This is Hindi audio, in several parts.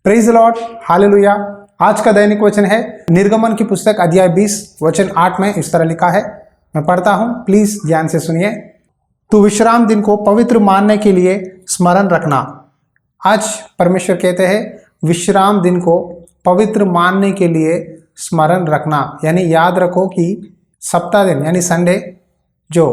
Praise the Lord, hallelujah. आज का दैनिक वचन है निर्गमन की पुस्तक अध्याय 20 वचन 8 में इस तरह लिखा है। मैं पढ़ता हूं, प्लीज ध्यान से सुनिए। तू विश्राम दिन को पवित्र मानने के लिए स्मरण रखना। आज परमेश्वर कहते हैं विश्राम दिन को पवित्र मानने के लिए स्मरण रखना, यानी याद रखो कि सप्ताह दिन यानी संडे जो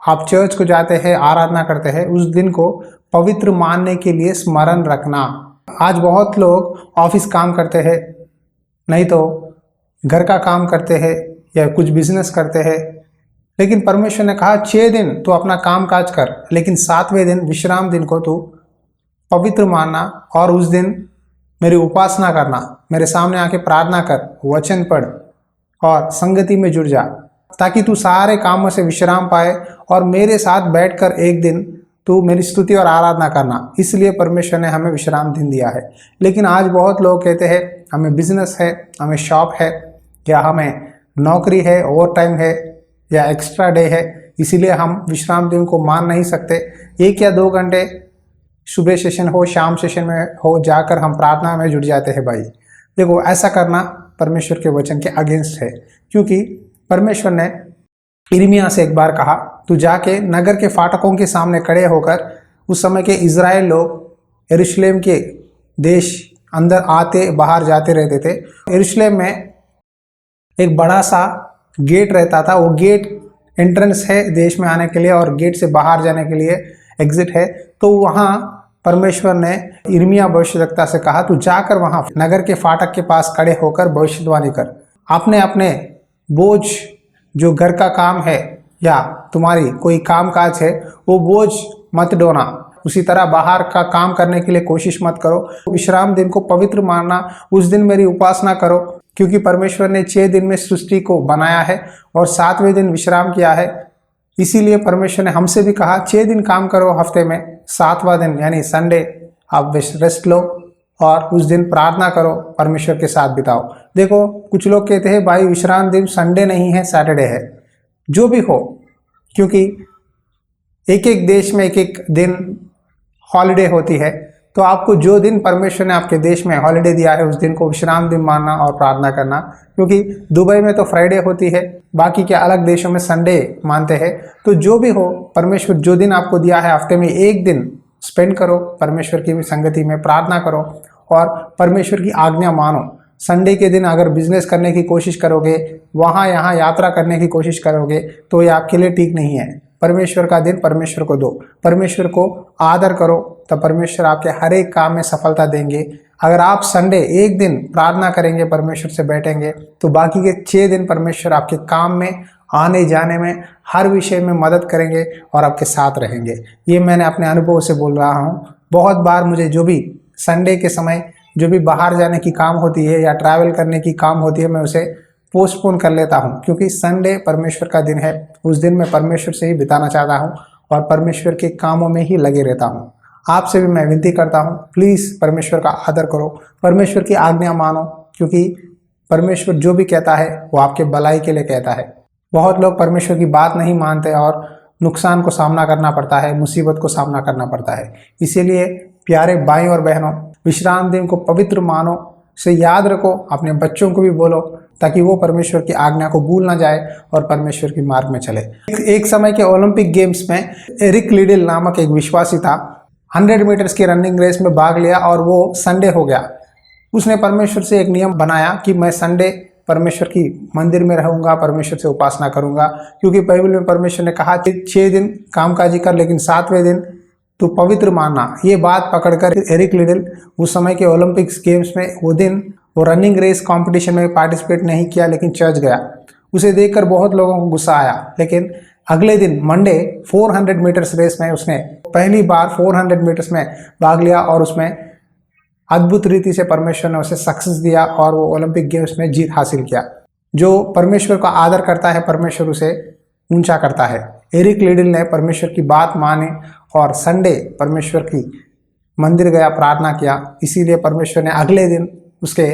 आप चर्च को जाते हैं, आराधना करते हैं, उस दिन को पवित्र मानने के लिए स्मरण रखना। आज बहुत लोग ऑफिस काम करते हैं, नहीं तो घर का काम करते हैं या कुछ बिजनेस करते हैं, लेकिन परमेश्वर ने कहा 6 दिन तो अपना काम काज कर, लेकिन 7वें दिन विश्राम दिन को तू पवित्र मानना और उस दिन मेरी उपासना करना, मेरे सामने आके प्रार्थना कर, वचन पढ़ और संगति में जुड़ जा, ताकि तू सारे कामों से विश्राम पाए और मेरे साथ बैठकर एक दिन तू मेरी स्तुति और आराधना करना। इसलिए परमेश्वर ने हमें विश्राम दिन दिया है। लेकिन आज बहुत लोग कहते हैं हमें बिजनेस है, हमें शॉप है, या हमें नौकरी है, ओवर टाइम है या एक्स्ट्रा डे है, इसीलिए हम विश्राम दिन को मान नहीं सकते। 1 या 2 घंटे सुबह सेशन हो, शाम सेशन में हो, जाकर हम प्रार्थना में जुट जाते हैं। भाई देखो, ऐसा करना परमेश्वर के वचन के अगेंस्ट है, क्योंकि परमेश्वर ने यिर्मयाह से एक बार कहा तू जाके नगर के फाटकों के सामने खड़े होकर, उस समय के इज़राइल लोग यरूशलेम के देश अंदर आते बाहर जाते रहते थे। यरूशलेम में एक बड़ा सा गेट रहता था, वो गेट एंट्रेंस है देश में आने के लिए और गेट से बाहर जाने के लिए एग्जिट है। तो वहाँ परमेश्वर ने यिर्मयाह भविष्यद्वक्ता से कहा तू जाकर वहाँ नगर के फाटक के पास खड़े होकर भविष्यवाणी कर, अपने अपने बोझ जो घर का काम है या तुम्हारी कोई काम काज है वो बोझ मत ढोना, उसी तरह बाहर का काम करने के लिए कोशिश मत करो। विश्राम दिन को पवित्र मानना, उस दिन मेरी उपासना करो, क्योंकि परमेश्वर ने 6 दिन में सृष्टि को बनाया है और 7वें दिन विश्राम किया है। इसीलिए परमेश्वर ने हमसे भी कहा 6 दिन काम करो हफ्ते में, 7वां दिन यानी संडे आप रेस्ट लो और उस दिन प्रार्थना करो, परमेश्वर के साथ बिताओ। देखो, कुछ लोग कहते हैं भाई विश्राम दिन संडे नहीं है, सैटरडे है। जो भी हो, क्योंकि एक एक देश में एक एक दिन हॉलिडे होती है, तो आपको जो दिन परमेश्वर ने आपके देश में हॉलिडे दिया है उस दिन को विश्राम दिन मानना और प्रार्थना करना। क्योंकि दुबई में तो फ्राइडे होती है, बाकी के अलग देशों में संडे मानते हैं। तो जो भी हो, परमेश्वर जो दिन आपको दिया है हफ्ते में एक दिन स्पेंड करो, परमेश्वर की संगति में प्रार्थना करो और परमेश्वर की आज्ञा मानो। संडे के दिन अगर बिजनेस करने की कोशिश करोगे, वहाँ यहाँ यात्रा करने की कोशिश करोगे, तो ये आपके लिए ठीक नहीं है। परमेश्वर का दिन परमेश्वर को दो, परमेश्वर को आदर करो, तो परमेश्वर आपके हर एक काम में सफलता देंगे। अगर आप संडे एक दिन प्रार्थना करेंगे, परमेश्वर से बैठेंगे, तो बाकी के 6 दिन परमेश्वर आपके काम में, आने जाने में, हर विषय में मदद करेंगे और आपके साथ रहेंगे। ये मैंने अपने अनुभव से बोल रहा हूँ। बहुत बार मुझे जो भी संडे के समय जो भी बाहर जाने की काम होती है या ट्रैवल करने की काम होती है, मैं उसे पोस्टपोन कर लेता हूँ, क्योंकि संडे परमेश्वर का दिन है। उस दिन मैं परमेश्वर से ही बिताना चाहता हूँ और परमेश्वर के कामों में ही लगे रहता हूँ। आपसे भी मैं विनती करता हूँ, प्लीज़ परमेश्वर का आदर करो, परमेश्वर की आज्ञा मानो, क्योंकि परमेश्वर जो भी कहता है वो आपके भलाई के लिए कहता है। बहुत लोग परमेश्वर की बात नहीं मानते और नुकसान को सामना करना पड़ता है, मुसीबत को सामना करना पड़ता है। इसीलिए प्यारे भाई और बहनों, विश्राम दिन को पवित्र मानो, से याद रखो, अपने बच्चों को भी बोलो, ताकि वो परमेश्वर की आज्ञा को भूल ना जाए और परमेश्वर की मार्ग में चले। एक समय के ओलंपिक गेम्स में एरिक लिडिल नामक एक विश्वासी था, 100 मीटर्स की रनिंग रेस में भाग लिया और वो संडे हो गया। उसने परमेश्वर से एक नियम बनाया कि मैं संडे परमेश्वर की मंदिर में रहूंगा, परमेश्वर से उपासना करूंगा, क्योंकि बाइबल में परमेश्वर ने कहा 6 दिन कामकाजी कर, लेकिन 7वें दिन तो पवित्र मानना। ये बात पकड़कर एरिक लिडिल उस समय के ओलंपिक्स गेम्स में वो दिन वो रनिंग रेस कंपटीशन में पार्टिसिपेट नहीं किया, लेकिन चर्च गया। उसे देखकर बहुत लोगों को गुस्सा आया, लेकिन अगले दिन मंडे 400 मीटर्स रेस में उसने पहली बार 400 मीटर्स में भाग लिया और उसमें अद्भुत रीति से परमेश्वर ने उसे सक्सेस दिया और वो ओलंपिक गेम्स में जीत हासिल किया। जो परमेश्वर का आदर करता है, परमेश्वर उसे ऊंचा करता है। एरिक लिडिल ने परमेश्वर की बात मानी और संडे परमेश्वर की मंदिर गया, प्रार्थना किया। इसीलिए परमेश्वर ने अगले दिन उसके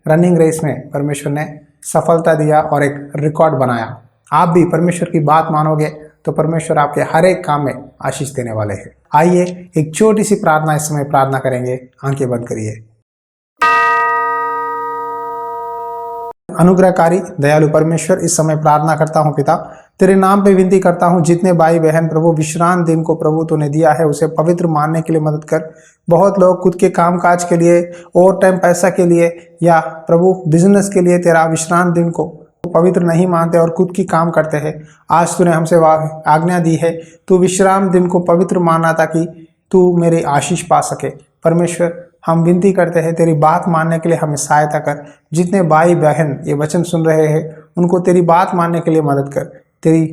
रनिंग रेस में परमेश्वर ने सफलता दिया और एक रिकॉर्ड बनाया। आप भी परमेश्वर की बात मानोगे तो परमेश्वर आपके हर एक काम में आशीष देने वाले हैं। आइए एक छोटी सी प्रार्थना इस समय प्रार्थना करेंगे। आंखें बंद करिए। अनुग्रहकारी दयालु परमेश्वर, इस समय प्रार्थना करता हूँ पिता, तेरे नाम पे विनती करता हूँ, जितने भाई बहन प्रभु विश्राम दिन को प्रभु तूने दिया है उसे पवित्र मानने के लिए मदद कर। बहुत लोग खुद के कामकाज के लिए, ओवर टाइम पैसा के लिए या प्रभु बिजनेस के लिए तेरा विश्राम दिन को पवित्र नहीं मानते और खुद की काम करते हैं। आज तूने हमसे आज्ञा दी है, तू विश्राम दिन को पवित्र माना ताकि तू मेरे आशीष पा सके। परमेश्वर, हम विनती करते हैं तेरी बात मानने के लिए हमें सहायता कर। जितने भाई बहन ये वचन सुन रहे हैं उनको तेरी बात मानने के लिए मदद कर। तेरी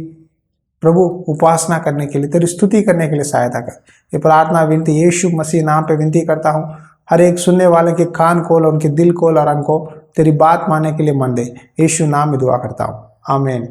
प्रभु उपासना करने के लिए, तेरी स्तुति करने के लिए सहायता कर। ये प्रार्थना विनती यीशु मसीह नाम पे विनती करता हूँ। हर एक सुनने वाले के कान खोल, उनके दिल खोल और उनको तेरी बात मानने के लिए मन दे। यीशु नाम में दुआ करता हूँ, आमीन।